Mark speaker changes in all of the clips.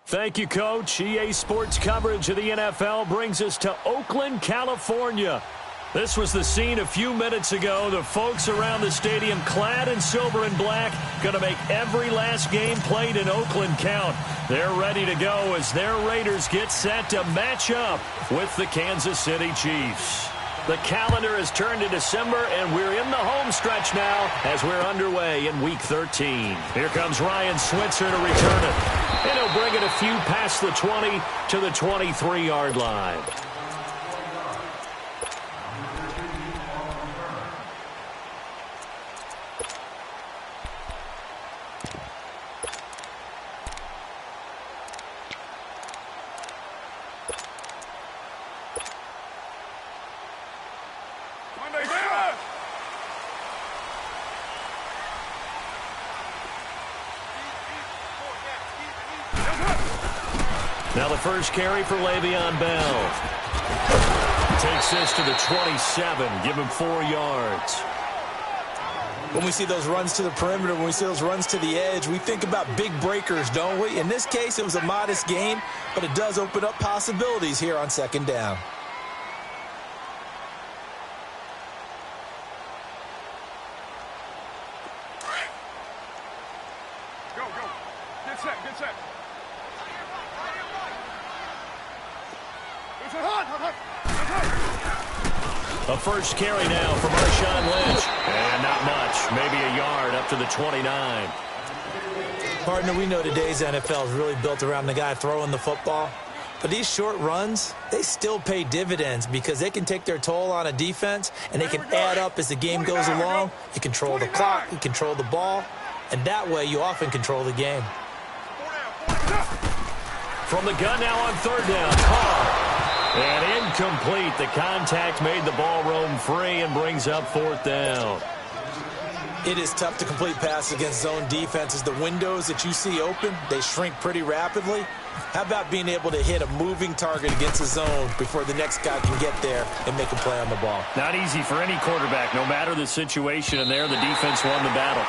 Speaker 1: Thank you, Coach. EA Sports coverage of the NFL brings us to Oakland, California. This was the scene a few minutes ago. The folks around the stadium clad in silver and black going to make every last game played in Oakland count. They're ready to go as their Raiders get set to match up with the Kansas City Chiefs. The calendar has turned to December, and we're in the home stretch now as we're underway in Week 13. Here comes Ryan Switzer to return it. And he'll bring it a few past the 20 to the 23-yard line. Now the first carry for Le'Veon Bell. Takes this to the 27. Give him 4 yards.
Speaker 2: When we see those runs to the perimeter, when we see those runs to the edge, we think about big breakers, don't we? In this case, it was a modest gain, but it does open up possibilities here on second down.
Speaker 3: Go. Get set.
Speaker 1: A first carry now from Marshawn Lynch. And not much. Maybe a yard up to the 29.
Speaker 2: Partner, we know today's NFL is really built around the guy throwing the football. But these short runs, they still pay dividends because they can take their toll on a defense, and they can add up as the game goes along. You control the clock, you control the ball, and that way you often control the game.
Speaker 1: From the gun now on third down. Carr. And incomplete. The contact made the ball roam free and brings up fourth down.
Speaker 2: It is tough to complete passes against zone defenses. The windows that you see open, they shrink pretty rapidly. How about being able to hit a moving target against a zone before the next guy can get there and make a play on the ball?
Speaker 1: Not easy for any quarterback, no matter the situation, and there the defense won the battle.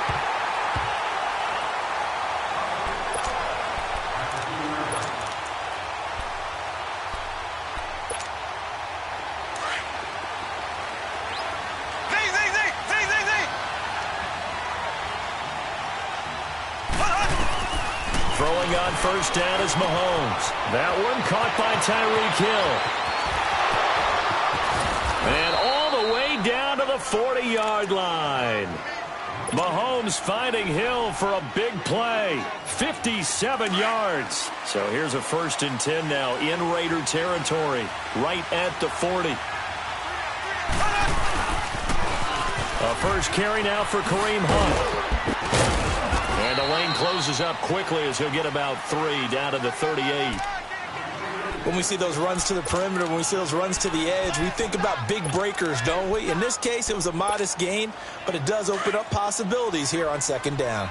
Speaker 1: Throwing on first down is Mahomes. That one caught by Tyreek Hill. And all the way down to the 40-yard line. Mahomes finding Hill for a big play. 57 yards. So here's a 1st and 10 now in Raider territory. Right at the 40. A first carry now for Kareem Hunt. And the lane closes up quickly as he'll get about 3 down to the 38.
Speaker 2: When we see those runs to the perimeter, when we see those runs to the edge, we think about big breakers, don't we? In this case, it was a modest gain, but it does open up possibilities here on second down.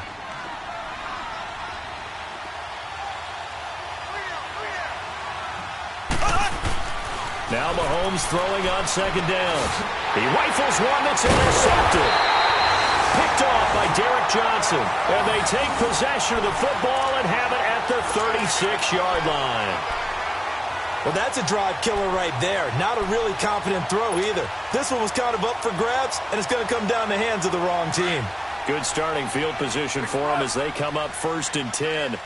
Speaker 1: Now Mahomes throwing on second down. He rifles one that's intercepted. Picked off by Derek Johnson. And they take possession of the football and have it at the 36-yard line.
Speaker 2: Well, that's a drive killer right there. Not a really confident throw either. This one was kind of up for grabs, and it's going to come down the hands of the wrong team.
Speaker 1: Good starting field position for them as they come up 1st and 10.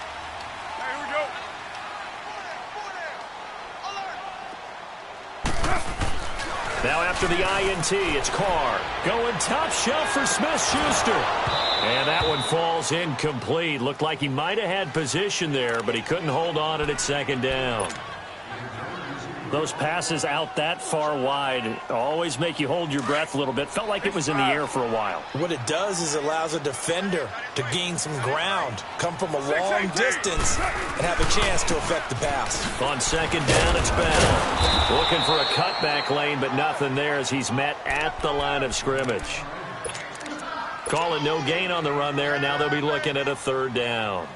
Speaker 1: Now after the INT, it's Carr. Going top shelf for Smith-Schuster. And that one falls incomplete. Looked like he might have had position there, but he couldn't hold on at second down. Those passes out that far wide always make you hold your breath a little bit. Felt like it was in the air for a while.
Speaker 2: What it does is it allows a defender to gain some ground, come from a long distance, and have a chance to affect the pass.
Speaker 1: On second down, it's Bell. Looking for a cutback lane, but nothing there as he's met at the line of scrimmage. Calling no gain on the run there, and now they'll be looking at a 3rd down.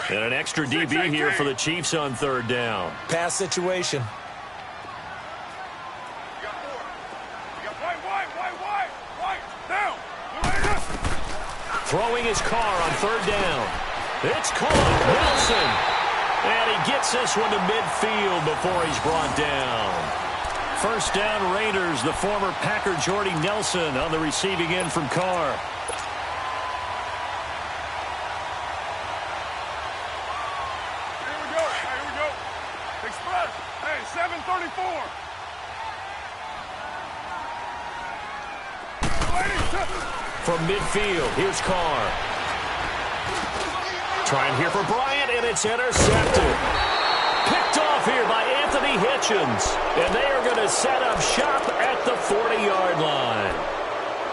Speaker 1: And an extra DB here for the Chiefs on 3rd down.
Speaker 2: Pass situation.
Speaker 1: Throwing his Carr on 3rd down. It's caught. Nelson. And he gets this one to midfield before he's brought down. First down, Raiders. The former Packer Jordy Nelson on the receiving end from Carr.
Speaker 3: Here we go. Express. Hey, 734.
Speaker 1: From midfield, here's Carr. Trying here for Bryant, and it's intercepted. Picked off here by Anthony Hitchens. And they are going to set up shop at the 40-yard line.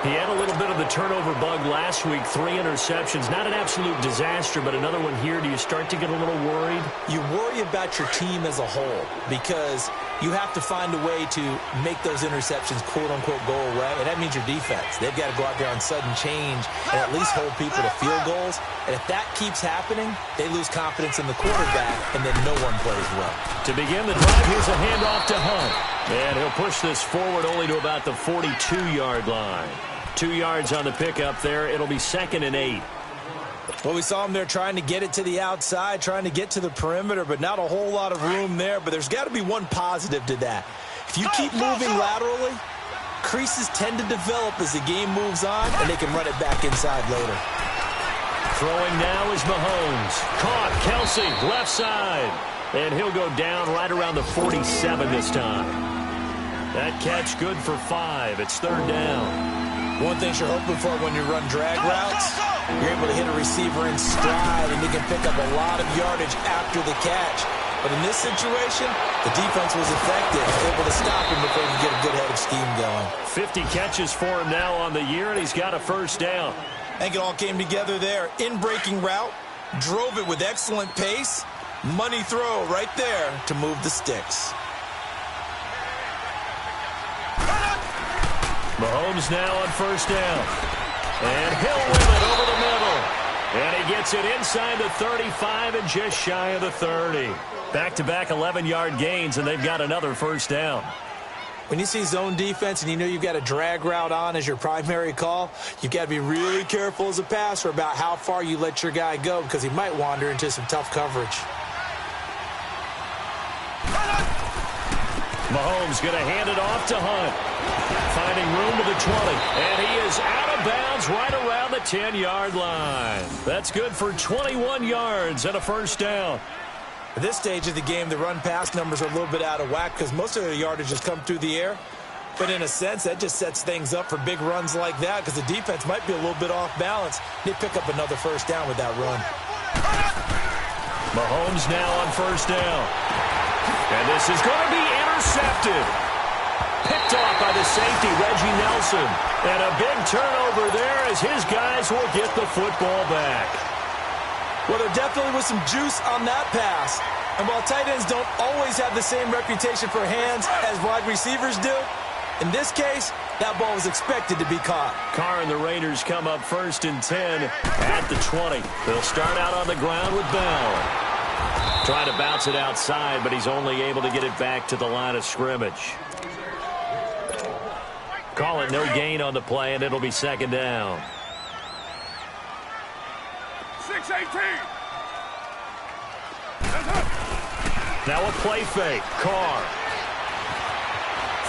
Speaker 1: He had a little bit of the turnover bug last week, 3 interceptions. Not an absolute disaster, but another one here. Do you start to get a little worried?
Speaker 2: You worry about your team as a whole because you have to find a way to make those interceptions, quote-unquote, go away, and that means your defense. They've got to go out there on sudden change and at least hold people to field goals. And if that keeps happening, they lose confidence in the quarterback, and then no one plays well.
Speaker 1: To begin the drive, here's a handoff to Hunt. And he'll push this forward only to about the 42-yard line. 2 yards on the pickup there. It'll be 2nd and 8.
Speaker 2: Well, we saw him there trying to get it to the outside, trying to get to the perimeter, but not a whole lot of room there. But there's got to be one positive to that. If you keep moving laterally, creases tend to develop as the game moves on, and they can run it back inside later.
Speaker 1: Throwing now is Mahomes. Caught. Kelsey, left side. And he'll go down right around the 47 this time. That catch good for 5. It's 3rd down.
Speaker 2: One thing you're hoping for when you run drag routes, you're able to hit a receiver in stride, and he can pick up a lot of yardage after the catch. But in this situation, the defense was effective, able to stop him before he could get a good head of steam going.
Speaker 1: 50 catches for him now on the year, and he's got a first down.
Speaker 2: I think it all came together there. In-breaking route, drove it with excellent pace. Money throw right there to move the sticks.
Speaker 1: Mahomes now on first down. And he'll win it over the middle. And he gets it inside the 35 and just shy of the 30. Back-to-back 11-yard gains, and they've got another first down.
Speaker 2: When you see zone defense and you know you've got a drag route on as your primary call, you've got to be really careful as a passer about how far you let your guy go because he might wander into some tough coverage.
Speaker 1: Mahomes going to hand it off to Hunt. Finding room to the 20. And he is out of bounds right around the 10-yard line. That's good for 21 yards and a first down.
Speaker 2: At this stage of the game, the run-pass numbers are a little bit out of whack because most of their yardage has come through the air. But in a sense, that just sets things up for big runs like that because the defense might be a little bit off balance. They pick up another first down with that run.
Speaker 1: Mahomes now on first down. And this is going to be intercepted. Picked off by the safety, Reggie Nelson. And a big turnover there as his guys will get the football back.
Speaker 2: Well, there definitely was some juice on that pass. And while tight ends don't always have the same reputation for hands as wide receivers do, in this case, that ball was expected to be caught.
Speaker 1: Carr and the Raiders come up 1st and 10 at the 20. They'll start out on the ground with Bell. Trying to bounce it outside, but he's only able to get it back to the line of scrimmage. Call it no gain on the play, and it'll be 2nd down.
Speaker 3: 6-18.
Speaker 1: Now a play fake. Carr.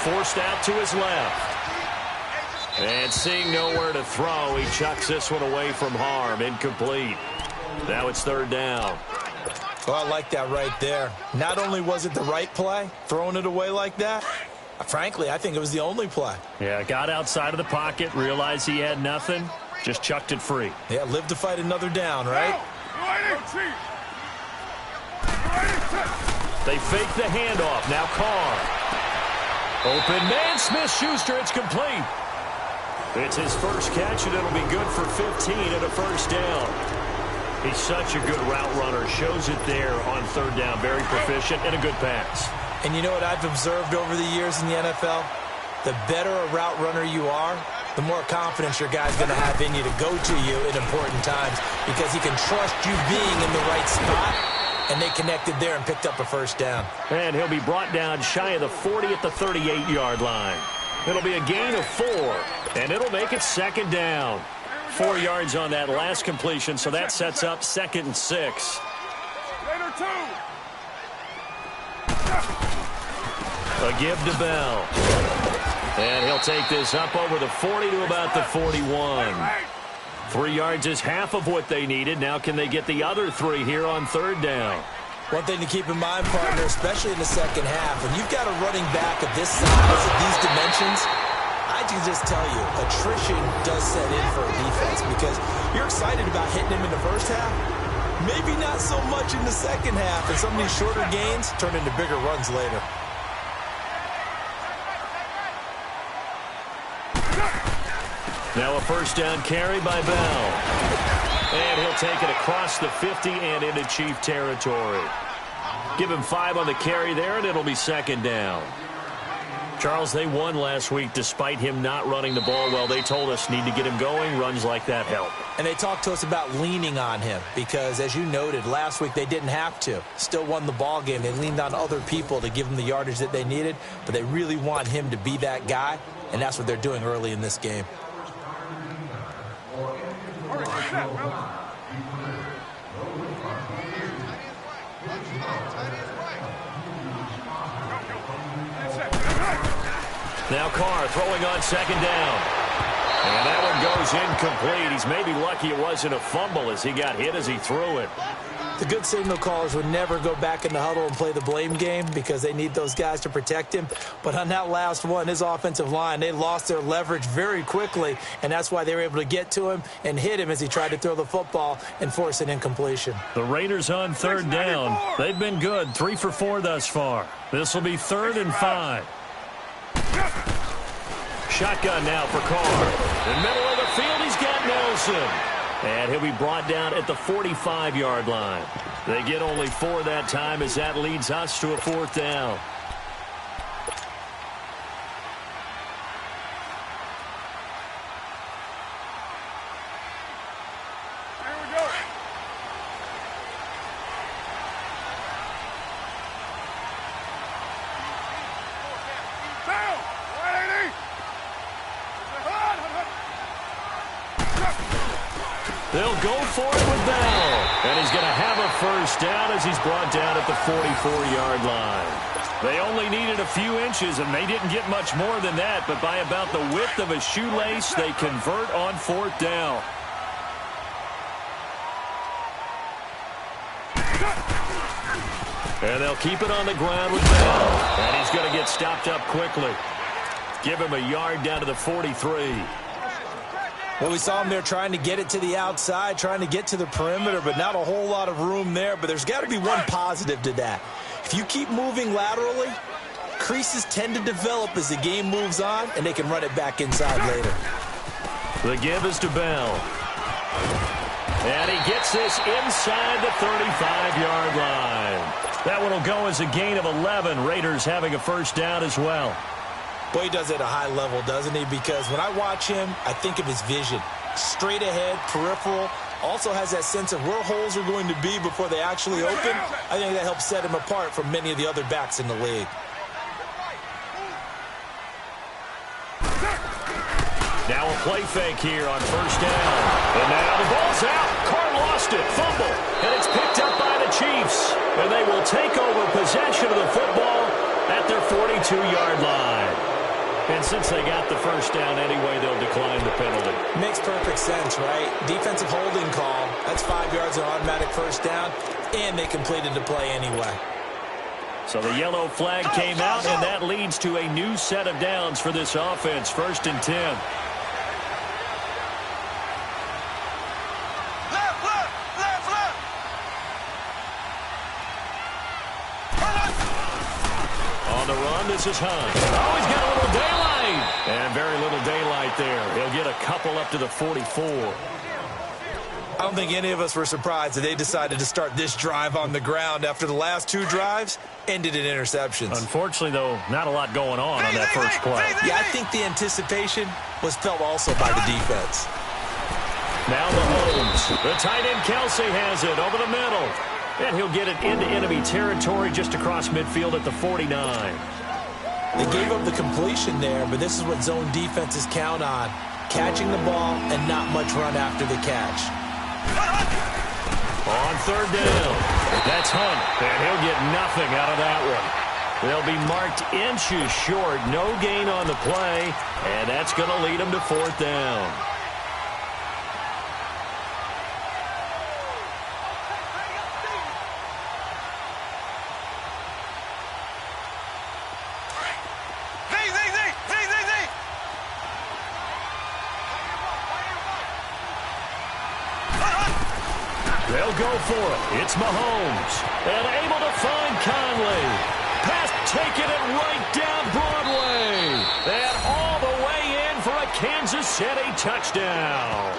Speaker 1: Forced out to his left. And seeing nowhere to throw, he chucks this one away from harm. Incomplete. Now it's 3rd down.
Speaker 2: Well, I like that right there. Not only was it the right play, throwing it away like that, frankly, I think it was the only play.
Speaker 1: Yeah, got outside of the pocket, realized he had nothing, just chucked it free.
Speaker 2: Yeah, live to fight another down, right?
Speaker 1: They fake the handoff. Now Carr. Open man, Smith-Schuster. It's complete. It's his first catch, and it'll be good for 15 and a first down. He's such a good route runner. Shows it there on 3rd down. Very proficient and a good pass.
Speaker 2: And you know what I've observed over the years in the NFL? The better a route runner you are, the more confidence your guy's going to have in you to go to you in important times because he can trust you being in the right spot, and they connected there and picked up a first down.
Speaker 1: And he'll be brought down shy of the 40 at the 38-yard line. It'll be a gain of 4, and it'll make it 2nd down. 4 yards on that last completion, so that sets up 2nd and 6.
Speaker 3: Raider 2.
Speaker 1: A give to Bell. And he'll take this up over the 40 to about the 41. 3 yards is half of what they needed. Now can they get the other 3 here on third down?
Speaker 2: One thing to keep in mind, partner, especially in the second half, when you've got a running back of this size, of these dimensions, I can just tell you, attrition does set in for a defense because you're excited about hitting him in the first half. Maybe not so much in the second half, and some of these shorter gains turn into bigger runs later.
Speaker 1: Now a first down carry by Bell. And he'll take it across the 50 and into Chief territory. Give him 5 on the carry there, and it'll be second down. Charles, they won last week despite him not running the ball well. They told us need to get him going. Runs like that help.
Speaker 2: And they talked to us about leaning on him because, as you noted, last week they didn't have to. Still won the ball game. They leaned on other people to give them the yardage that they needed, but they really want him to be that guy, and that's what they're doing early in this game.
Speaker 1: Now Carr throwing on second down. And that one goes incomplete. He's maybe lucky it wasn't a fumble as he got hit as he threw it.
Speaker 2: The good signal callers would never go back in the huddle and play the blame game because they need those guys to protect him. But on that last one, his offensive line, they lost their leverage very quickly, and that's why they were able to get to him and hit him as he tried to throw the football and force an incompletion.
Speaker 1: The Raiders on third down. They've been good, 3 for 4 thus far. This will be 3rd and 5. Shotgun now for Carr. In the middle of the field, he's got Nelson. And he'll be brought down at the 45-yard line. They get only 4 that time as that leads us to a 4th down.
Speaker 3: Here we go. Down. 180.
Speaker 1: They'll go for it with Bell. And he's going to have a first down as he's brought down at the 44-yard line. They only needed a few inches, and they didn't get much more than that. But by about the width of a shoelace, they convert on 4th down. And they'll keep it on the ground with Bell. And he's going to get stopped up quickly. Give him a yard down to the 43.
Speaker 2: Well, we saw him there trying to get it to the outside, trying to get to the perimeter, but not a whole lot of room there. But there's got to be one positive to that. If you keep moving laterally, creases tend to develop as the game moves on, and they can run it back inside later.
Speaker 1: The give is to Bell. And he gets this inside the 35-yard line. That one will go as a gain of 11. Raiders having a first down as well.
Speaker 2: Boy, he does it at a high level, doesn't he? Because when I watch him, I think of his vision. Straight ahead, peripheral. Also has that sense of where holes are going to be before they actually open. I think that helps set him apart from many of the other backs in the league.
Speaker 1: Now a play fake here on first down. And now the ball's out. Carr lost it. Fumble. And it's picked up by the Chiefs. And they will take over possession of the football at their 42-yard line. And since they got the first down anyway, they'll decline the penalty.
Speaker 2: Makes perfect sense, right? Defensive holding call. That's 5 yards of automatic first down, and they completed the play anyway.
Speaker 1: So the yellow flag came out, and that leads to a new set of downs for this offense. 1st and 10. On the run, this is Hunt. Oh, he's got a little daylight. And very little daylight there. He'll get a couple up to the 44.
Speaker 2: I don't think any of us were surprised that they decided to start this drive on the ground after the last 2 drives ended in interceptions.
Speaker 1: Unfortunately, though, not a lot going on that first play.
Speaker 2: Yeah, I think the anticipation was felt also by the defense.
Speaker 1: Now Mahomes. The tight end Kelsey has it over the middle. And he'll get it into enemy territory just across midfield at the 49.
Speaker 2: They gave up the completion there, but this is what zone defenses count on. Catching the ball and not much run after the catch.
Speaker 1: On third down. That's Hunt. And he'll get nothing out of that one. They'll be marked inches short. No gain on the play, and that's going to lead them to 4th down. They'll go for it. It's Mahomes. And able to find Conley. Pass taking it right down Broadway. And all the way in for a Kansas City touchdown.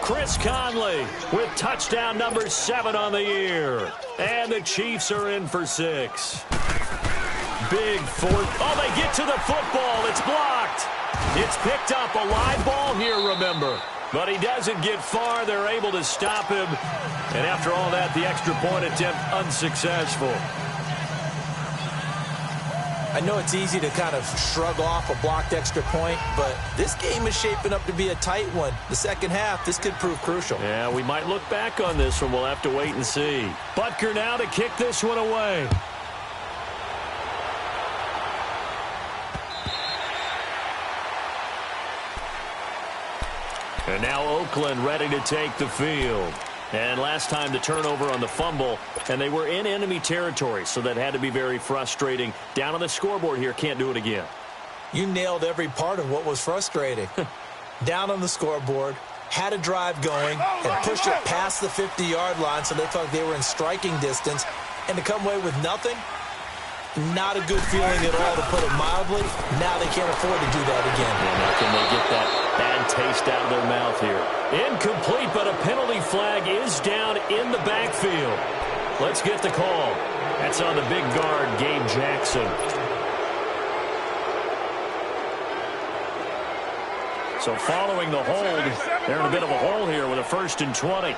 Speaker 1: Chris Conley with touchdown number 7 on the year. And the Chiefs are in for 6. Big 4th. Oh, they get to the football. It's blocked. It's picked up. A live ball here, remember. But he doesn't get far. They're able to stop him. And after all that, the extra point attempt unsuccessful.
Speaker 2: I know it's easy to kind of shrug off a blocked extra point, but this game is shaping up to be a tight one. The second half, this could prove crucial.
Speaker 1: Yeah, we might look back on this one. We'll have to wait and see. Butker now to kick this one away. And now Oakland ready to take the field. And last time the turnover on the fumble, and they were in enemy territory, so that had to be very frustrating. Down on the scoreboard here, can't do it again.
Speaker 2: You nailed every part of what was frustrating. Down on the scoreboard, had a drive going, and pushed it past the 50-yard line so they felt they were in striking distance, and to come away with nothing, not a good feeling at all, to put it mildly. Now they can't afford to do that again.
Speaker 1: And now can they get that bad taste out of their mouth here? Incomplete, but a penalty flag is down in the backfield. Let's get the call. That's on the big guard, Gabe Jackson. So following the hold, they're in a bit of a hole here with a 1st and 20.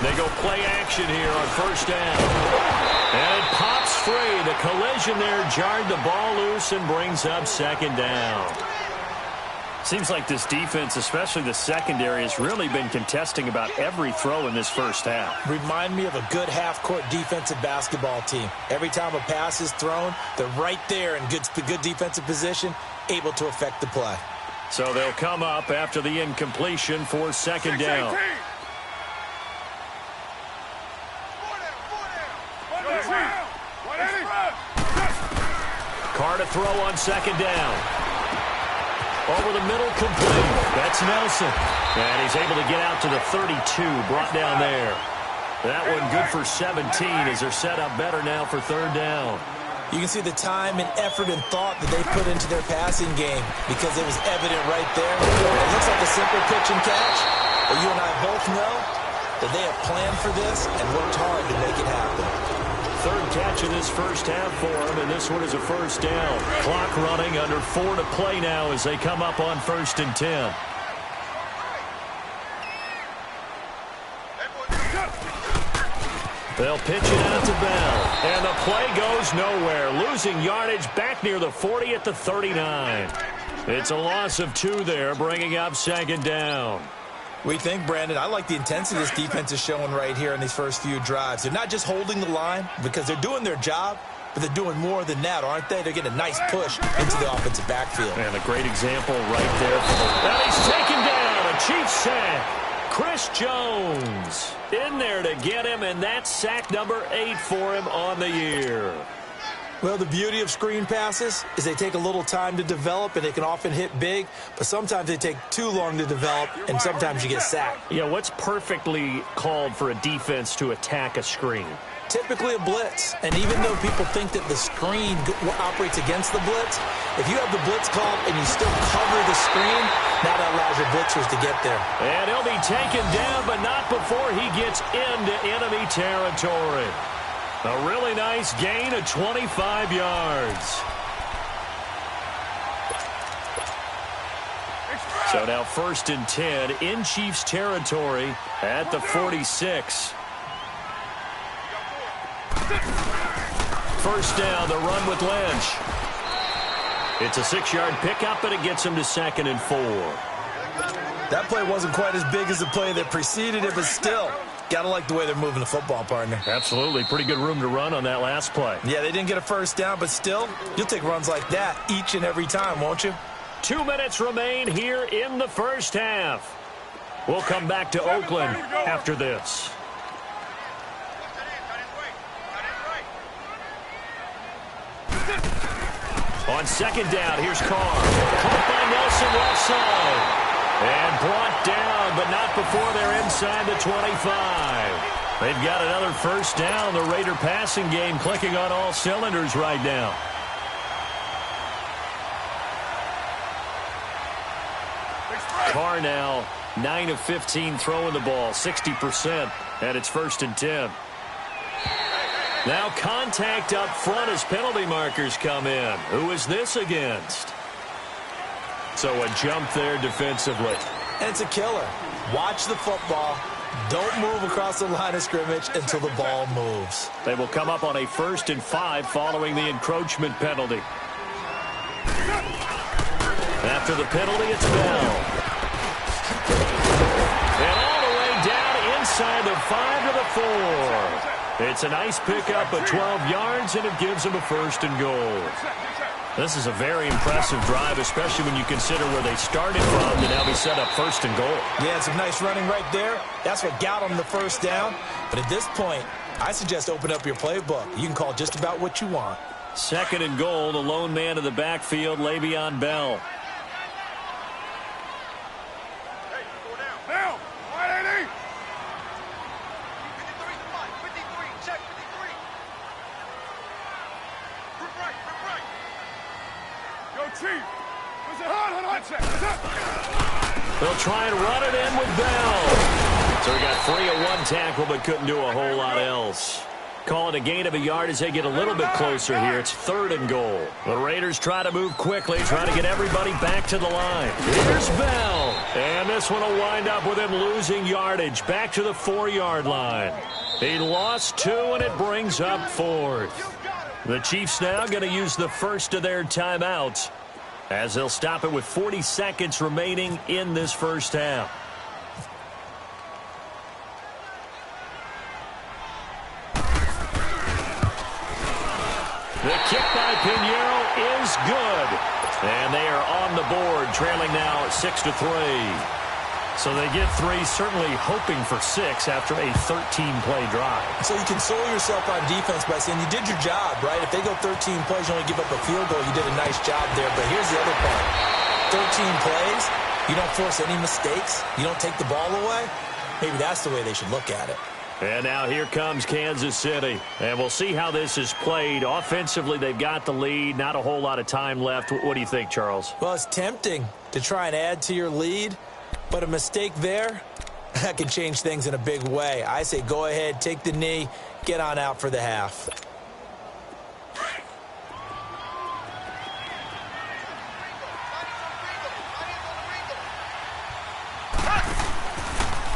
Speaker 1: They go play action here on 1st down. And it pops free. The collision there jarred the ball loose and brings up 2nd down. Seems like this defense, especially the secondary, has really been contesting about every throw in this first half.
Speaker 2: Remind me of a good half-court defensive basketball team. Every time a pass is thrown, they're right there in good defensive position, able to affect the play.
Speaker 1: So they'll come up after the incompletion for 2nd down. Carr to throw on 2nd down. Over the middle, complete. That's Nelson. And he's able to get out to the 32, brought down there. That one good for 17 as they're set up better now for 3rd down.
Speaker 2: You can see the time and effort and thought that they put into their passing game because it was evident right there. It looks like a simple pitch and catch, but you and I both know that they have planned for this and worked hard to make it happen.
Speaker 1: 3rd catch of this first half for him, and this one is a 1st down. Clock running, under 4 to play now as they come up on 1st and 10. They'll pitch it out to Bell, and the play goes nowhere. Losing yardage back near the 40 at the 39. It's a loss of 2 there, bringing up 2nd down.
Speaker 2: We think, Brandon, I like the intensity this defense is showing right here in these first few drives. They're not just holding the line because they're doing their job, but they're doing more than that, aren't they? They're getting a nice push into the offensive backfield.
Speaker 1: And a great example right there. And he's taken down. A Chiefs sack. Chris Jones in there to get him, and that's sack number 8 for him on the year.
Speaker 2: Well, the beauty of screen passes is they take a little time to develop, and they can often hit big, but sometimes they take too long to develop, and sometimes you get sacked.
Speaker 1: Yeah, what's perfectly called for a defense to attack a screen?
Speaker 2: Typically a blitz, and even though people think that the screen operates against the blitz, if you have the blitz called and you still cover the screen, that allows your blitzers to get there.
Speaker 1: And he'll be taken down, but not before he gets into enemy territory. A really nice gain of 25 yards. So now 1st and 10 in Chiefs territory at the 46. 1st down, the run with Lynch. It's a 6-yard pickup, and it gets him to 2nd and 4.
Speaker 2: That play wasn't quite as big as the play that preceded it, but still, gotta like the way they're moving the football, partner.
Speaker 1: Absolutely. Pretty good room to run on that last play.
Speaker 2: Yeah, they didn't get a first down, but still, you'll take runs like that each and every time, won't you?
Speaker 1: 2 minutes remain here in the first half. We'll come back to Oakland after this. On second down, here's Carr. Caught by Nelson left side. And brought down, but not before they're inside the 25. They've got another first down. The Raider passing game clicking on all cylinders right now. Carr now 9 of 15 throwing the ball, 60%, and it's 1st and 10. Now contact up front as penalty markers come in. Who is this against? So a jump there defensively.
Speaker 2: And it's a killer. Watch the football. Don't move across the line of scrimmage until the ball moves.
Speaker 1: They will come up on a 1st and 5 following the encroachment penalty. After the penalty, it's Bell. And all the way down inside the 5 to the 4. It's a nice pickup of 12 yards, and it gives them a 1st and goal. This is a very impressive drive, especially when you consider where they started from to now be set up 1st and goal.
Speaker 2: Yeah, some nice running right there. That's what got them the first down. But at this point, I suggest open up your playbook. You can call just about what you want.
Speaker 1: 2nd and goal, the lone man in the backfield, Le'Veon Bell.
Speaker 3: Now, 180. Chief, was it hard?
Speaker 1: They'll try and run it in with Bell. So he got 3 of 1 tackle, but couldn't do a whole lot else. Call it a gain of a yard as they get a little bit closer here. It's 3rd and goal. The Raiders try to move quickly, try to get everybody back to the line. Here's Bell. And this one will wind up with him losing yardage. Back to the 4-yard line. He lost 2, and it brings up 4th. The Chiefs now going to use the first of their timeouts as they'll stop it with 40 seconds remaining in this first half. The kick by Pinheiro is good. And they are on the board, trailing now 6-3. So they get 3, certainly hoping for 6 after a 13-play drive.
Speaker 2: So you console yourself on defense by saying you did your job, right? If they go 13 plays, you only give up a field goal, you did a nice job there. But here's the other part. 13 plays, you don't force any mistakes, you don't take the ball away. Maybe that's the way they should look at it.
Speaker 1: And now here comes Kansas City. And we'll see how this is played. Offensively, they've got the lead. Not a whole lot of time left. What do you think, Charles?
Speaker 2: Well, it's tempting to try and add to your lead. But a mistake there, that can change things in a big way. I say go ahead, take the knee, get on out for the half.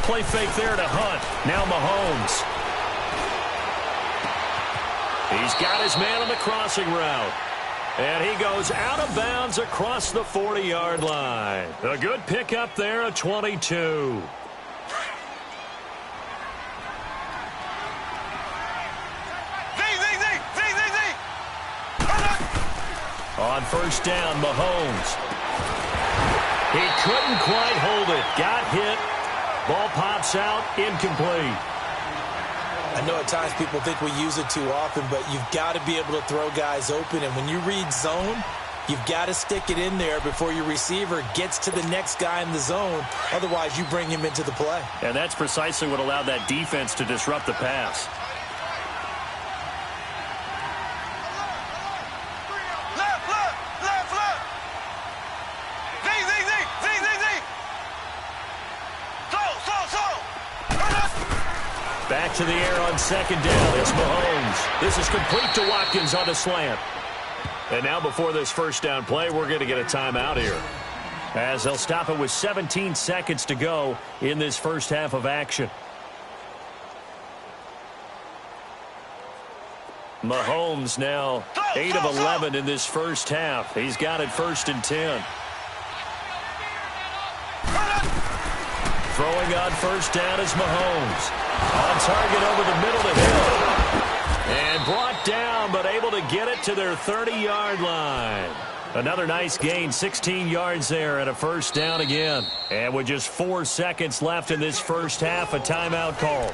Speaker 1: Play fake there to Hunt. Now Mahomes. He's got his man on the crossing route. And he goes out of bounds across the 40-yard line. A good pickup there at 22. On first down, Mahomes. He couldn't quite hold it. Got hit. Ball pops out. Incomplete.
Speaker 2: I know at times people think we use it too often, but you've got to be able to throw guys open. And when you read zone, you've got to stick it in there before your receiver gets to the next guy in the zone. Otherwise, you bring him into the play.
Speaker 1: And that's precisely what allowed that defense to disrupt the pass. Back to the air on second down. It's Mahomes. This is complete to Watkins on a slant. And now before this first down play, we're going to get a timeout here, as they'll stop it with 17 seconds to go in this first half of action. Mahomes now 8 of 11 in this first half. He's got it 1st and 10. Throwing on first down is Mahomes. On target over the middle to Hill. And brought down, but able to get it to their 30-yard line. Another nice gain, 16 yards there, and a first down again. And with just 4 seconds left in this first half, a timeout call.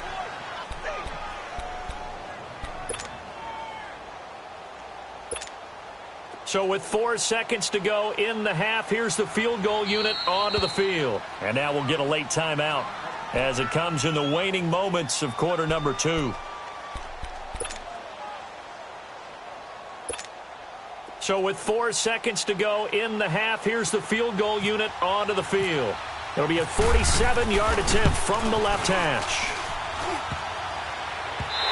Speaker 1: So with 4 seconds to go in the half, here's the field goal unit onto the field. And now we'll get a late timeout as it comes in the waning moments of quarter number 2. So with 4 seconds to go in the half, here's the field goal unit onto the field. It'll be a 47-yard attempt from the left hash.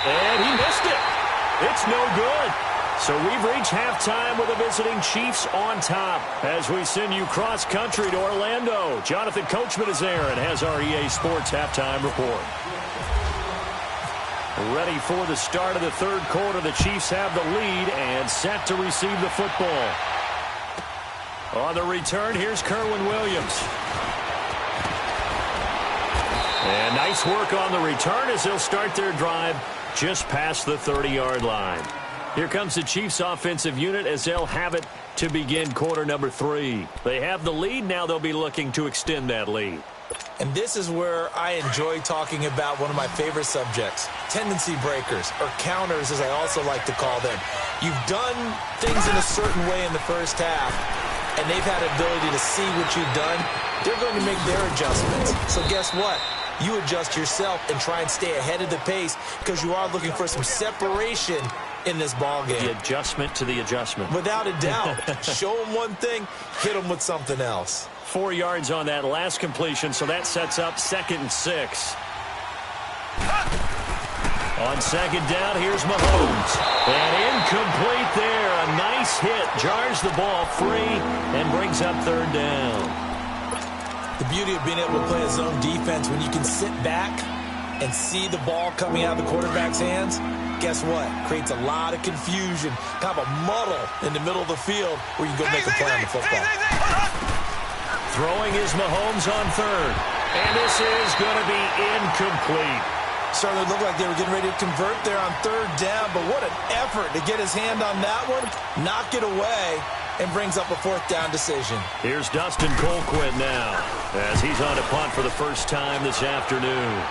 Speaker 1: And he missed it. It's no good. So we've reached halftime with the visiting Chiefs on top. As we send you cross-country to Orlando, Jonathan Coachman is there and has our EA Sports halftime report. Ready for the start of the third quarter. The Chiefs have the lead and set to receive the football. On the return, here's Kerwin Williams. And nice work on the return as they'll start their drive just past the 30-yard line. Here comes the Chiefs offensive unit as they'll have it to begin quarter number 3. They have the lead. Now they'll be looking to extend that lead.
Speaker 2: And this is where I enjoy talking about one of my favorite subjects, tendency breakers, or counters as I also like to call them. You've done things in a certain way in the first half, and they've had ability to see what you've done. They're going to make their adjustments. So guess what? You adjust yourself and try and stay ahead of the pace because you are looking for some separation in this ball game.
Speaker 1: The adjustment to the adjustment.
Speaker 2: Without a doubt. Show them one thing, hit them with something else.
Speaker 1: 4 yards on that last completion, so that sets up 2nd and 6. On second down, here's Mahomes. And incomplete there. A nice hit. Jars the ball free and brings up 3rd down.
Speaker 2: The beauty of being able to play a zone defense when you can sit back and see the ball coming out of the quarterback's hands, guess what? Creates a lot of confusion, kind of a muddle in the middle of the field where you can go make a play on the football.
Speaker 1: Throwing is Mahomes on 3rd. And this is going to be incomplete.
Speaker 2: Certainly looked like they were getting ready to convert there on 3rd down, but what an effort to get his hand on that one, knock it away, and brings up a 4th down decision.
Speaker 1: Here's Dustin Colquitt now as he's on to punt for the first time this afternoon.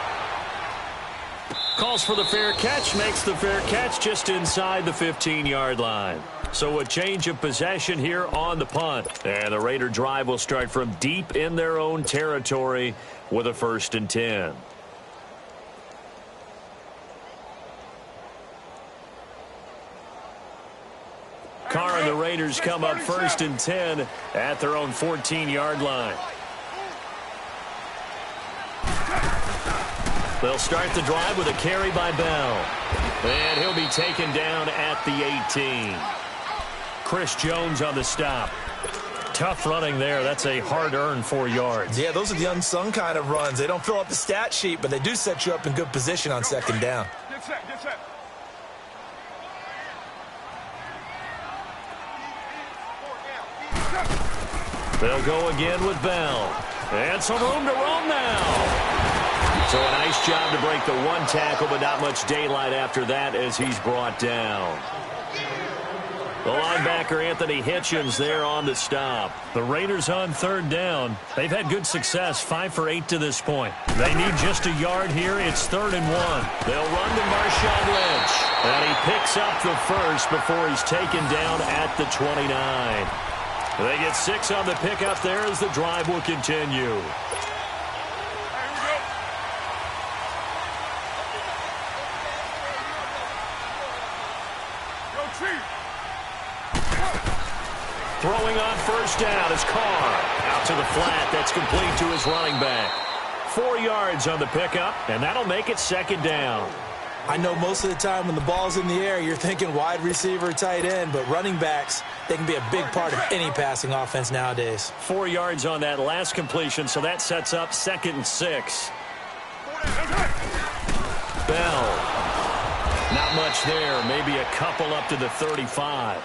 Speaker 1: Calls for the fair catch, makes the fair catch just inside the 15-yard line. So a change of possession here on the punt. And the Raider drive will start from deep in their own territory with a 1st and 10. Carr and the Raiders come up 1st and 10 at their own 14-yard line. They'll start the drive with a carry by Bell. And he'll be taken down at the 18. Chris Jones on the stop. Tough running there. That's a hard-earned 4 yards.
Speaker 2: Yeah, those are the unsung kind of runs. They don't fill up the stat sheet, but they do set you up in good position on 2nd down.
Speaker 3: Get set, get set.
Speaker 1: They'll go again with Bell. And some room to roam now. So a nice job to break the 1 tackle, but not much daylight after that as he's brought down. The linebacker, Anthony Hitchens, there on the stop. The Raiders on 3rd down. They've had good success, 5 for 8 to this point. They need just a yard here. It's 3rd and 1. They'll run to Marshawn Lynch. And he picks up the first before he's taken down at the 29. They get 6 on the pickup there as the drive will continue. Throwing on first down is Carr. Out to the flat. That's complete to his running back. 4 yards on the pickup, and that'll make it 2nd down.
Speaker 2: I know most of the time when the ball's in the air, you're thinking wide receiver, tight end, but running backs, they can be a big part of any passing offense nowadays.
Speaker 1: 4 yards on that last completion, so that sets up 2nd and 6. Bell. Not much there. Maybe a couple up to the 35.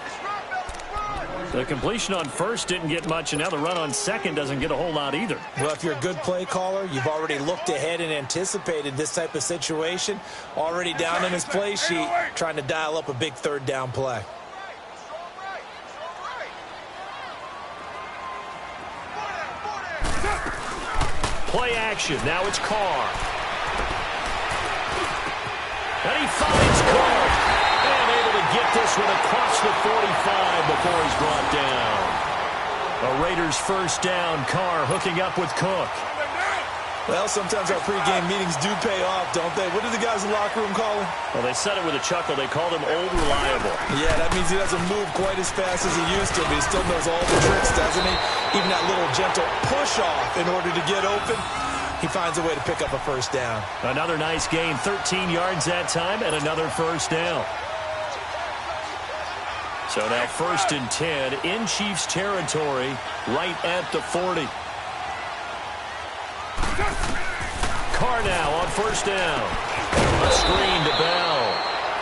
Speaker 1: The completion on first didn't get much, and now the run on second doesn't get a whole lot either.
Speaker 2: Well, if you're a good play caller, you've already looked ahead and anticipated this type of situation. Already down in his play sheet, trying to dial up a big third down play.
Speaker 1: Play action. Now it's Carr. And he finds Carr. And able to get this one across the 45 before he's brought down. A Raiders first down. Carr hooking up with Cook.
Speaker 2: Well, sometimes our pregame meetings do pay off, don't they? What do the guys in the locker room call him?
Speaker 1: Well, they said it with a chuckle. They called him Old Reliable.
Speaker 2: Yeah, that means he doesn't move quite as fast as he used to, but he still knows all the tricks, doesn't he? Even that little gentle push-off in order to get open, he finds a way to pick up a first down.
Speaker 1: Another nice gain, 13 yards that time, and another first down. So now 1st and 10 in Chiefs territory, right at the 40. Carr now on first down. A screen to Bell.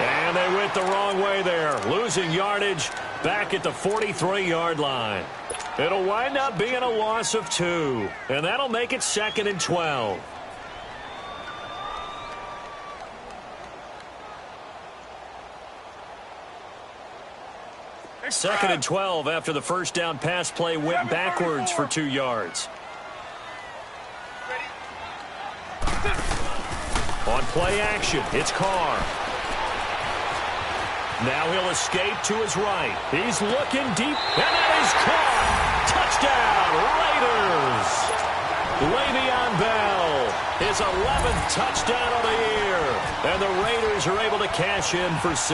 Speaker 1: And they went the wrong way there. Losing yardage back at the 43-yard line. It'll wind up being a loss of 2. And that'll make it 2nd and 12. Second and 12 after the first down pass play went backwards for 2 yards. On play action, it's Carr. Now he'll escape to his right. He's looking deep, and that is caught. Touchdown, Raiders. Le'Veon Bell, his 11th touchdown of the year. And the Raiders are able to cash in for 6.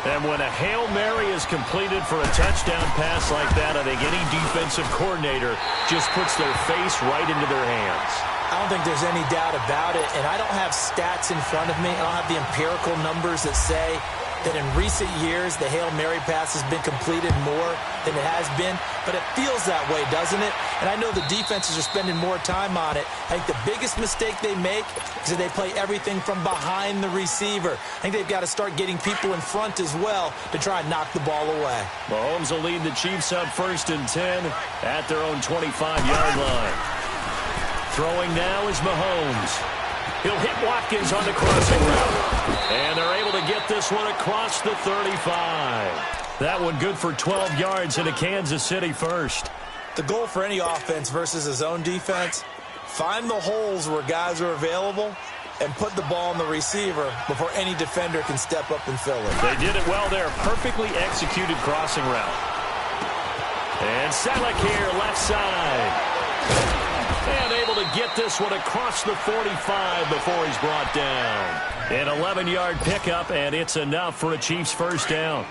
Speaker 1: And when a Hail Mary is completed for a touchdown pass like that, I think any defensive coordinator just puts their face right into their hands.
Speaker 2: I don't think there's any doubt about it, and I don't have stats in front of me. I don't have the empirical numbers that say that in recent years the Hail Mary pass has been completed more than it has been, but it feels that way, doesn't it? And I know the defenses are spending more time on it. I think the biggest mistake they make is that they play everything from behind the receiver. I think they've got to start getting people in front as well to try and knock the ball away.
Speaker 1: Mahomes will lead the Chiefs up 1st and 10 at their own 25-yard line. Throwing now is Mahomes. He'll hit Watkins on the crossing route. And they're able to get this one across the 35. That one good for 12 yards into Kansas City first.
Speaker 2: The goal for any offense versus his own defense, find the holes where guys are available and put the ball on the receiver before any defender can step up and fill it.
Speaker 1: They did it well there. Perfectly executed crossing route. And Selleck here, left side. And able to get this one across the 45 before he's brought down. An 11-yard pickup, and it's enough for a Chiefs first down.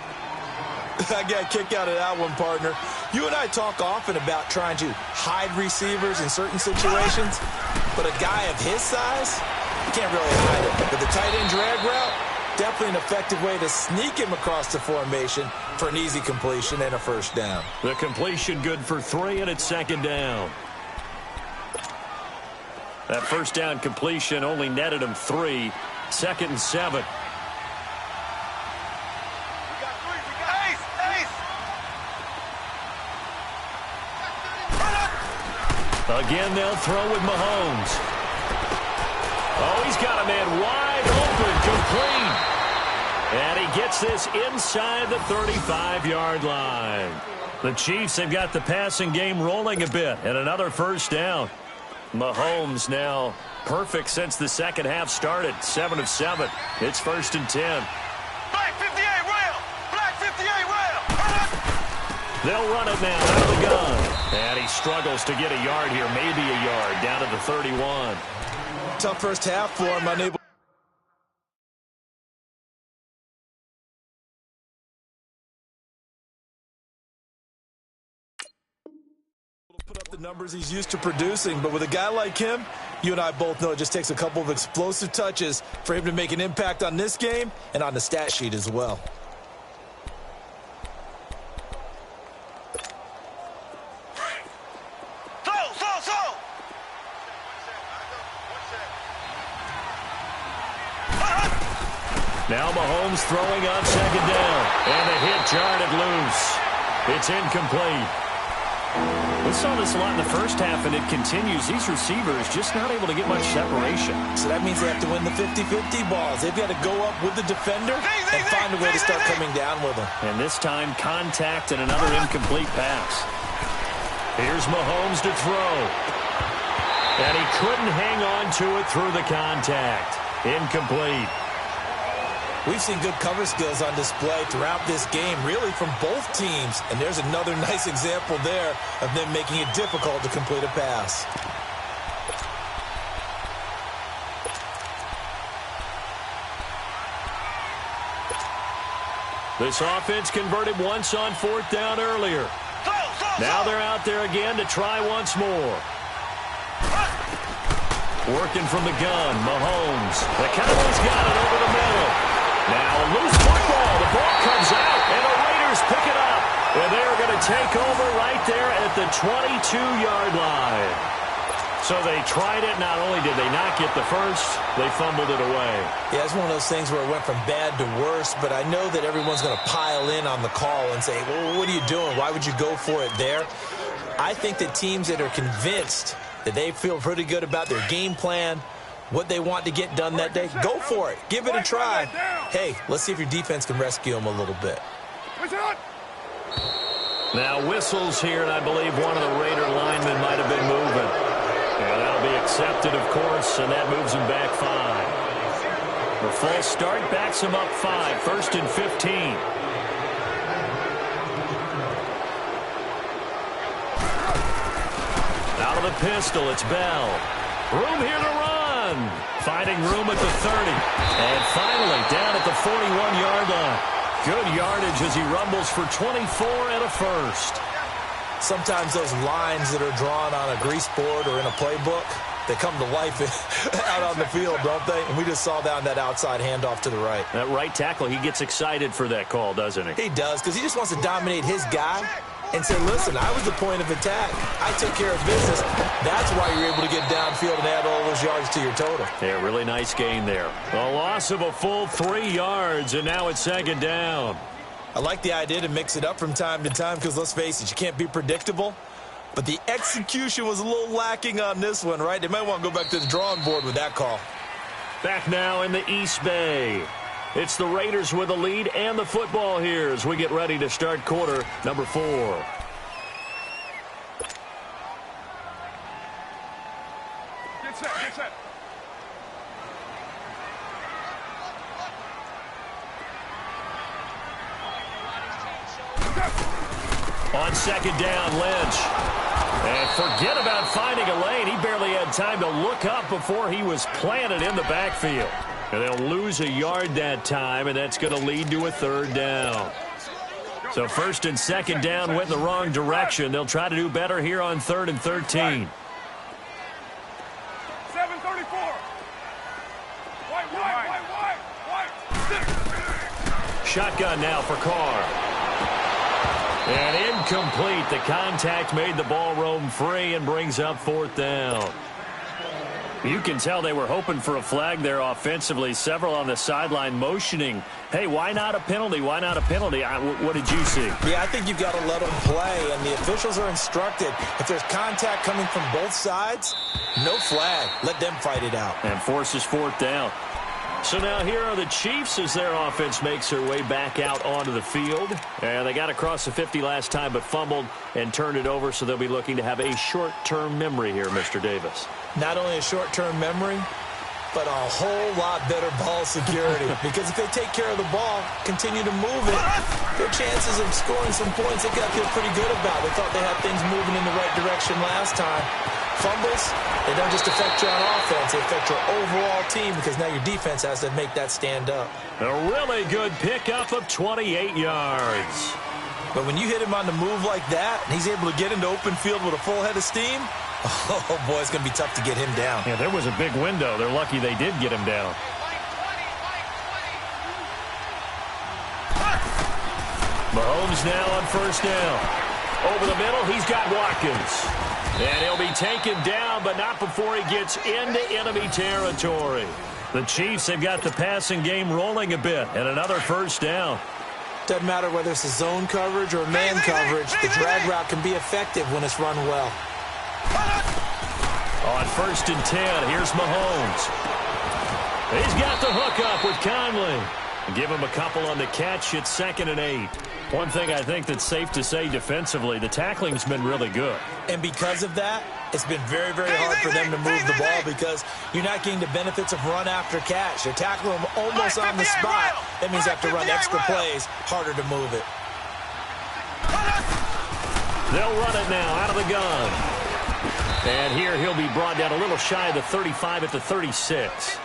Speaker 2: I got a kick out of that one, partner. You and I talk often about trying to hide receivers in certain situations, but a guy of his size, you can't really hide it. But the tight end drag route, definitely an effective way to sneak him across the formation for an easy completion and a first down.
Speaker 1: The completion good for 3, and it's 2nd down. That first down completion only netted him 3. 2nd and 7. Again, they'll throw with Mahomes. Oh, he's got a man wide open, complete. And he gets this inside the 35-yard line. The Chiefs have got the passing game rolling a bit, and another first down. Mahomes now perfect since the second half started. 7 of 7. It's 1st and 10.
Speaker 3: Black 58 rail! Black 58 rail!
Speaker 1: They'll run it now out of the gun. And he struggles to get a yard here, maybe a yard, down to the 31.
Speaker 2: Tough first half for him, unable. Put up the numbers he's used to producing, but with a guy like him, you and I both know it just takes a couple of explosive touches for him to make an impact on this game and on the stat sheet as well.
Speaker 1: Now Mahomes throwing on 2nd down, and the hit jarred it loose. It's incomplete. We saw this a lot in the first half, and it continues. These receivers just not able to get much separation.
Speaker 2: So that means they have to win the 50-50 balls. They've got to go up with the defender and find a way to start coming down with them.
Speaker 1: And this time, contact and another incomplete pass. Here's Mahomes to throw. And he couldn't hang on to it through the contact. Incomplete.
Speaker 2: We've seen good cover skills on display throughout this game, really from both teams. And there's another nice example there of them making it difficult to complete a pass.
Speaker 1: This offense converted once on 4th down earlier. Now they're out there again to try once more. Working from the gun, Mahomes. The Cowboys got it over the middle. Now a loose football. The ball comes out, and the Raiders pick it up. And they're going to take over right there at the 22-yard line. So they tried it. Not only did they not get the first, they fumbled it away.
Speaker 2: Yeah, it's one of those things where it went from bad to worse, but I know that everyone's going to pile in on the call and say, well, what are you doing? Why would you go for it there? I think that teams that are convinced that they feel pretty good about their game plan, what they want to get done that day, go for it. Give it a try. Hey, let's see if your defense can rescue them a little bit.
Speaker 1: Now whistles here, and I believe one of the Raider linemen might have been moving. And that'll be accepted, of course, and that moves him back 5. The false start backs him up 5, 1st and 15. Out of the pistol, it's Bell. Room here to run. Finding room at the 30. And finally down at the 41-yard line. Good yardage as he rumbles for 24 and a first.
Speaker 2: Sometimes those lines that are drawn on a grease board or in a playbook, they come to life out on the field, don't they? And we just saw down that outside handoff to the right.
Speaker 1: That right tackle, he gets excited for that call, doesn't he?
Speaker 2: He does, because he just wants to dominate his guy and say, listen, I was the point of attack. I took care of business. That's why you're able to get downfield and add all those yards to your total.
Speaker 1: Yeah, really nice gain there. A loss of a full 3 yards, and now it's 2nd down.
Speaker 2: I like the idea to mix it up from time to time because, let's face it, you can't be predictable. But the execution was a little lacking on this one, right? They might want to go back to the drawing board with that call.
Speaker 1: Back now in the East Bay. It's the Raiders with the lead and the football here as we get ready to start quarter number 4.
Speaker 3: Get set, get set.
Speaker 1: On 2nd down, Lynch. And forget about finding a lane. He barely had time to look up before he was planted in the backfield. And they'll lose a yard that time, and that's going to lead to a 3rd down. So 1st and 2nd down went in the wrong direction. They'll try to do better here on 3rd and 13.
Speaker 3: 734. White.
Speaker 1: Shotgun now for Carr. And incomplete. The contact made the ball roam free and brings up 4th down. You can tell they were hoping for a flag there offensively. Several on the sideline motioning, hey, why not a penalty? Why not a penalty? What did you see?
Speaker 2: Yeah, I think you've got to let them play, and the officials are instructed. If there's contact coming from both sides, no flag. Let them fight it out.
Speaker 1: And forces 4th down. So now here are the Chiefs as their offense makes their way back out onto the field. And they got across the 50 last time but fumbled and turned it over, so they'll be looking to have a short-term memory here, Mr. Davis.
Speaker 2: Not only a short-term memory, but a whole lot better ball security. Because if they take care of the ball, continue to move it, their chances of scoring some points, they got to feel pretty good about. They thought they had things moving in the right direction last time. Fumbles, they don't just affect you on offense, they affect your overall team because now your defense has to make that stand up.
Speaker 1: A really good pickup of 28 yards.
Speaker 2: But when you hit him on the move like that, and he's able to get into open field with a full head of steam, oh boy, it's going to be tough to get him down.
Speaker 1: Yeah, there was a big window. They're lucky they did get him down. Mahomes now on 1st down. Over the middle, he's got Watkins. And he'll be taken down, but not before he gets into enemy territory. The Chiefs have got the passing game rolling a bit, and another 1st down.
Speaker 2: Doesn't matter whether it's a zone coverage or man coverage, the drag route can be effective when it's run well.
Speaker 1: On 1st and 10, here's Mahomes. He's got the hook up with Conley. Give him a couple on the catch. It's 2nd and 8. One thing I think that's safe to say defensively, the tackling's been really good.
Speaker 2: And because of that, it's been very, very hard for them to move the ball because you're not getting the benefits of run after catch. You're tackling them almost on the spot. That means you have to run extra plays, harder to move it.
Speaker 1: They'll run it now out of the gun. And here he'll be brought down a little shy of the 35 at the 36.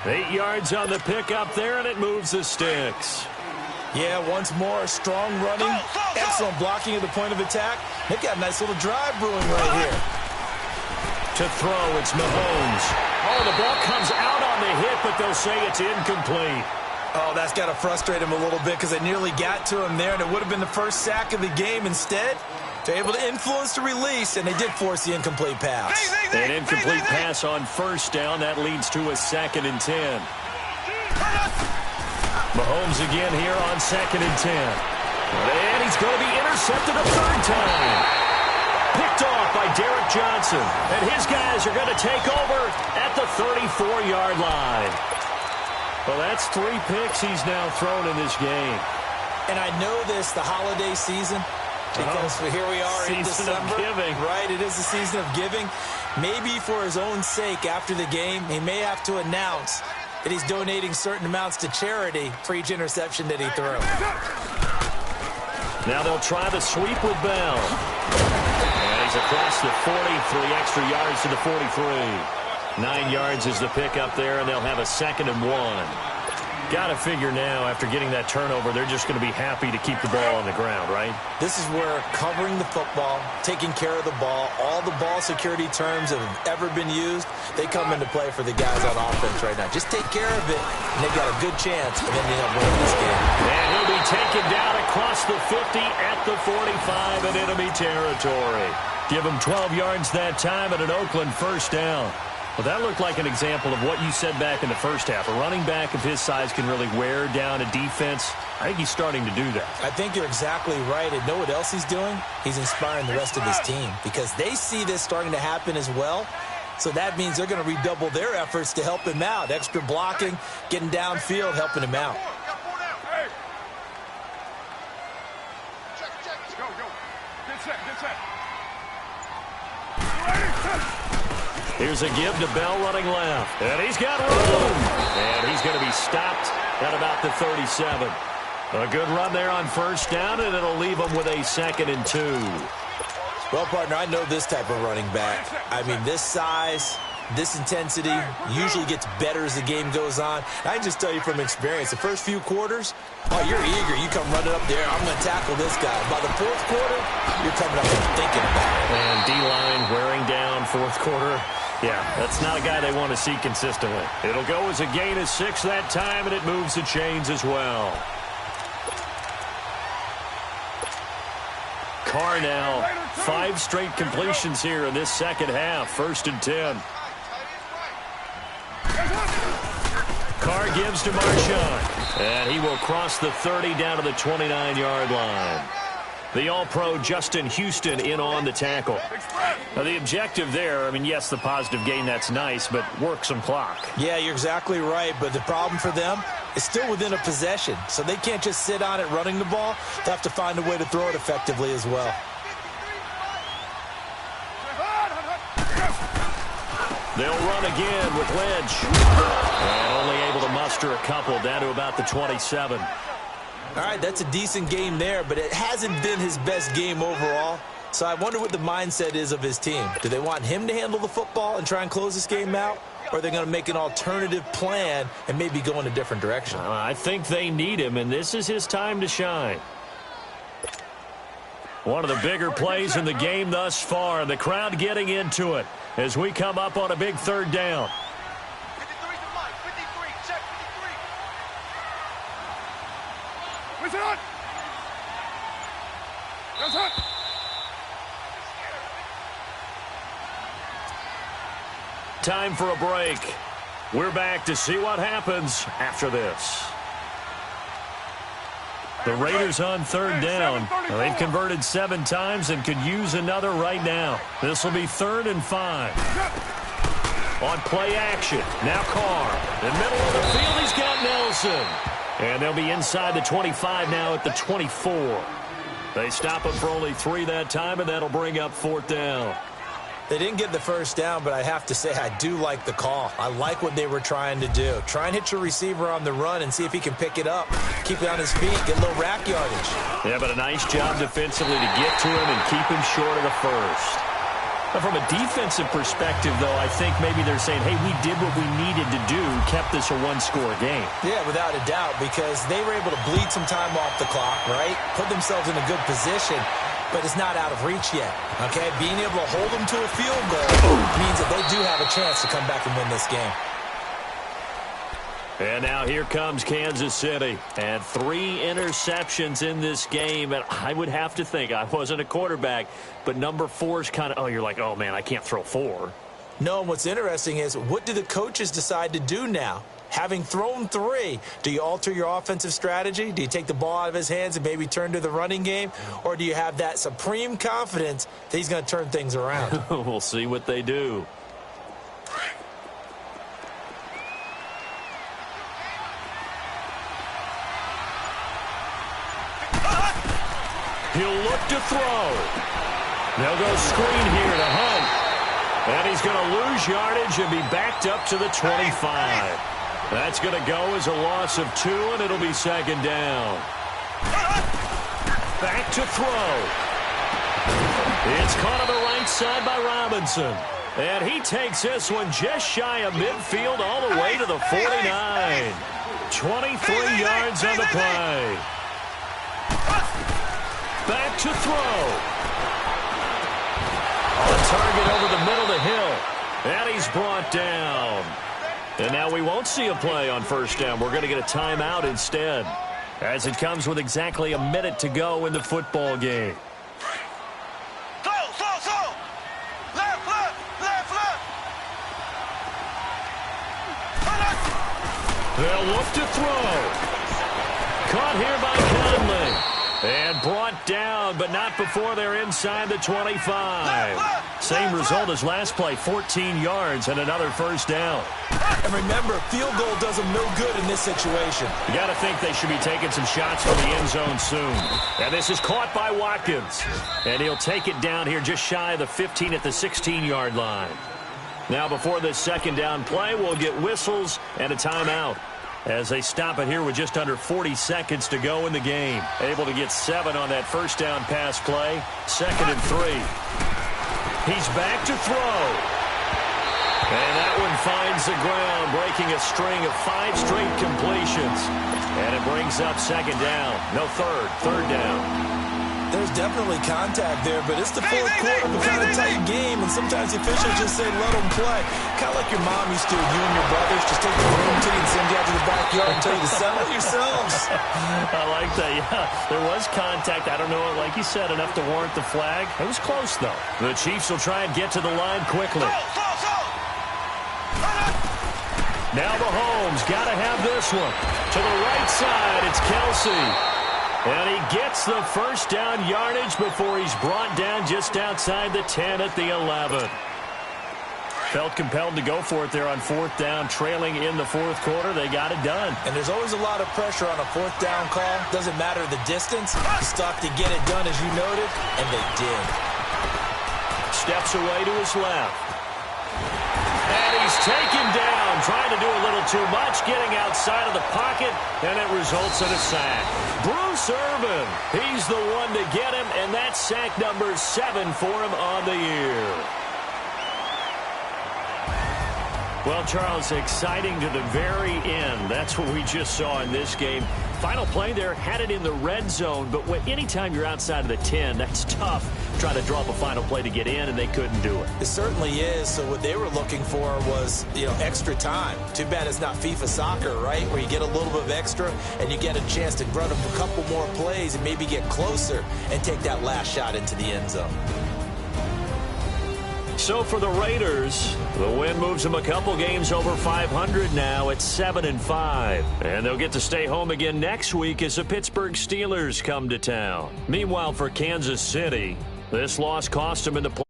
Speaker 1: 8 yards on the pickup there, and it moves the sticks.
Speaker 2: Yeah, once more, strong running, excellent blocking at the point of attack. They've got a nice little drive brewing right here.
Speaker 1: To throw, it's Mahomes. Oh, the ball comes out on the hit, but they'll say it's incomplete.
Speaker 2: Oh, that's got to frustrate him a little bit because they nearly got to him there, and it would have been the first sack of the game. Instead, they're able to influence the release, and they did force the incomplete pass.
Speaker 1: An incomplete pass on 1st down. That leads to a 2nd and 10. Mahomes again here on 2nd and 10. And he's going to be intercepted a 3rd time. Picked off by Derek Johnson. And his guys are going to take over at the 34-yard line. Well, that's 3 picks he's now thrown in this game.
Speaker 2: And I know this, the holiday season, because here we are in December.
Speaker 1: Season of giving.
Speaker 2: Right, it is the season of giving. Maybe for his own sake after the game, he may have to announce that he's donating certain amounts to charity for each interception that he threw.
Speaker 1: Now they'll try the sweep with Bell. And he's across the 40, 3 extra yards to the 43. 9 yards is the pickup there, and they'll have a 2nd and 1. Got to figure now, after getting that turnover, they're just going to be happy to keep the ball on the ground, right?
Speaker 2: This is where covering the football, taking care of the ball, all the ball security terms that have ever been used, they come into play for the guys on offense right now. Just take care of it, and they've got a good chance of ending up winning this game.
Speaker 1: And he'll be taken down across the 50 at the 45 in enemy territory. Give him 12 yards that time and an Oakland 1st down. Well, that looked like an example of what you said back in the first half. A running back of his size can really wear down a defense. I think he's starting to do that.
Speaker 2: I think you're exactly right. And know what else he's doing? He's inspiring the rest of his team because they see this starting to happen as well. So that means they're going to redouble their efforts to help him out. Extra blocking, getting downfield, helping him out.
Speaker 3: Go. Get set.
Speaker 1: Here's a give to Bell running left. And he's got room. And he's going to be stopped at about the 37. A good run there on 1st down, and it'll leave him with a 2nd and 2.
Speaker 2: Well, partner, I know this type of running back. I mean, this size, this intensity usually gets better as the game goes on. I can just tell you from experience, the first few quarters, you're eager. You come running up there, I'm going to tackle this guy. By the 4th quarter, you're coming up and thinking about it.
Speaker 1: And D-line wearing down 4th quarter. Yeah, that's not a guy they want to see consistently. It'll go as a gain of 6 that time, and it moves the chains as well. Carr now, 5 straight completions here in this 2nd half. 1st and 10. Carr gives to Marshawn. And he will cross the 30 down to the 29-yard line. The All-Pro Justin Houston in on the tackle. Now, the objective there, I mean, yes, the positive gain, that's nice, but work some clock.
Speaker 2: Yeah, you're exactly right, but the problem for them is still within a possession, so they can't just sit on it running the ball. They have to find a way to throw it effectively as well.
Speaker 1: They'll run again with Lynch. And only able to muster a couple down to about the 27.
Speaker 2: All right, that's a decent game there, but it hasn't been his best game overall. So I wonder what the mindset is of his team. Do they want him to handle the football and try and close this game out? Or are they going to make an alternative plan and maybe go in a different direction?
Speaker 1: I think they need him, and this is his time to shine. One of the bigger plays in the game thus far, and the crowd getting into it as we come up on a big 3rd down.
Speaker 3: 53 to Mike. 53. Check 53. Where's it on? That's it.
Speaker 1: Time for a break. We're back to see what happens after this. The Raiders on third down. Well, they've converted 7 times and could use another right now. This will be 3rd and 5. On play action. Now Carr. In the middle of the field, he's got Nelson. And they'll be inside the 25 now at the 24. They stop him for only 3 that time, and that'll bring up 4th down.
Speaker 2: They didn't get the first down, but I have to say I do like the call. I like what they were trying to do. Try and hit your receiver on the run and see if he can pick it up. Keep it on his feet, get a little rack yardage.
Speaker 1: Yeah, but a nice job defensively to get to him and keep him short of the first. But from a defensive perspective, though, I think maybe they're saying, hey, we did what we needed to do, kept this a 1-score game.
Speaker 2: Yeah, without a doubt, because they were able to bleed some time off the clock, right? Put themselves in a good position. But it's not out of reach yet, okay? Being able to hold them to a field goal means that they do have a chance to come back and win this game.
Speaker 1: And now here comes Kansas City. And 3 interceptions in this game. And I would have to think, I wasn't a quarterback, but number 4 is kind of, oh, you're like, oh, man, I can't throw 4.
Speaker 2: No, and what's interesting is, what do the coaches decide to do now? Having thrown 3, do you alter your offensive strategy? Do you take the ball out of his hands and maybe turn to the running game? Or do you have that supreme confidence that he's going to turn things around?
Speaker 1: We'll see what they do. He'll look to throw. They'll go screen here to Hunt. And he's going to lose yardage and be backed up to the 25. That's going to go as a loss of 2, and it'll be 2nd down. Back to throw. It's caught on the right side by Robinson. And he takes this one just shy of midfield all the way to the 49. 23 yards on the play. Back to throw. On target over the middle of the hill. And he's brought down. And now we won't see a play on 1st down. We're going to get a timeout instead, as it comes with exactly a minute to go in the football game.
Speaker 3: Throw. Left.
Speaker 1: They'll look to throw. Caught here by Conley. And brought down, but not before they're inside the 25. Same result as last play, 14 yards and another 1st down.
Speaker 2: And remember, field goal does them no good in this situation.
Speaker 1: You got to think they should be taking some shots from the end zone soon. And this is caught by Watkins. And he'll take it down here just shy of the 15 at the 16-yard line. Now before this 2nd down play, we'll get whistles and a timeout, as they stop it here with just under 40 seconds to go in the game. Able to get 7 on that 1st down pass play. 2nd and 3. He's back to throw. And that one finds the ground, breaking a string of 5 straight completions. And it brings up 2nd down. No, 3rd down.
Speaker 2: There's definitely contact there, but it's the 4th quarter of a kind of tight game, and sometimes the officials just say, let them play. Kind of like your mom used to, you and your brothers just take the room to you and send you out to the backyard and tell you to settle yourselves.
Speaker 1: I like that, yeah. There was contact. I don't know, like you said, enough to warrant the flag. It was close, though. The Chiefs will try and get to the line quickly. Now Mahomes got to have this one. To the right side, it's Kelsey. And he gets the 1st down yardage before he's brought down just outside the 10 at the 11. Felt compelled to go for it there on 4th down, trailing in the 4th quarter. They got it done.
Speaker 2: And there's always a lot of pressure on a 4th down call. Doesn't matter the distance. You still have to get it done, as you noted, and they did.
Speaker 1: Steps away to his left. And he's taken down, trying to do a little too much, getting outside of the pocket, and it results in a sack. Bruce Irvin, he's the one to get him, and that's sack number 7 for him on the year. Well, Charles, exciting to the very end. That's what we just saw in this game. Final play there, had it in the red zone, but anytime you're outside of the 10, that's tough. Trying to draw up a final play to get in, and they couldn't do it.
Speaker 2: It certainly is. So what they were looking for was, extra time. Too bad it's not FIFA soccer, right, where you get a little bit of extra and you get a chance to run up a couple more plays and maybe get closer and take that last shot into the end zone.
Speaker 1: So for the Raiders, the win moves them a couple games over 500 now at 7-5. And they'll get to stay home again next week as the Pittsburgh Steelers come to town. Meanwhile, for Kansas City, this loss cost them in the play.